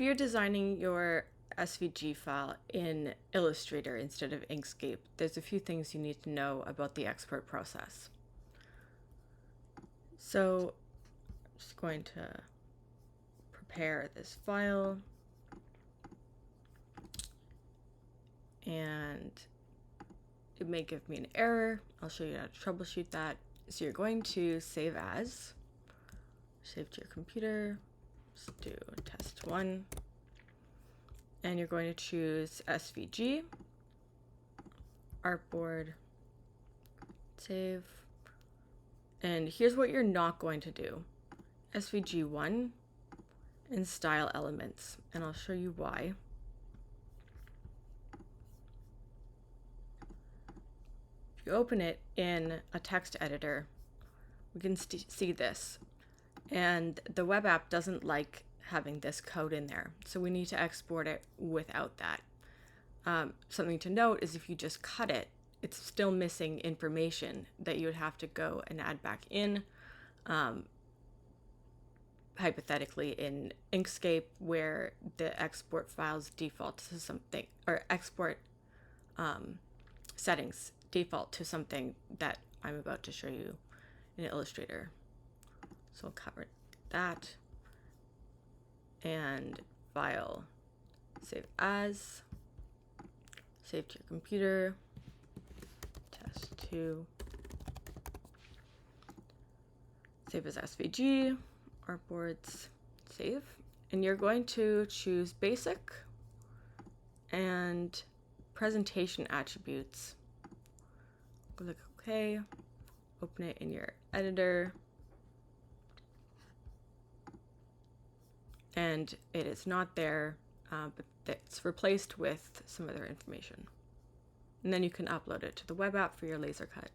If you're designing your SVG file in Illustrator instead of Inkscape, there's a few things you need to know about the export process. So I'm just going to prepare this file, and it may give me an error. I'll show you how to troubleshoot that. So you're going to save as, save to your computer, let's do test 1, and you're going to choose SVG, artboard, save, and here's what you're not going to do. SVG 1 and style elements, and I'll show you why. If you open it in a text editor, we can see this, and the web app doesn't like having this code in there, so we need to export it without that. Something to note is if you just cut it, it's still missing information that you would have to go and add back in, hypothetically in Inkscape, where the export files default to something, or export settings default to something that I'm about to show you in Illustrator. So I'll cover that, and file, save as, save to your computer, test 2, save as SVG, artboards, save, and you're going to choose basic and presentation attributes. Click OK, open it in your editor, and it is not there, but it's replaced with some other information. And then you can upload it to the web app for your laser cut.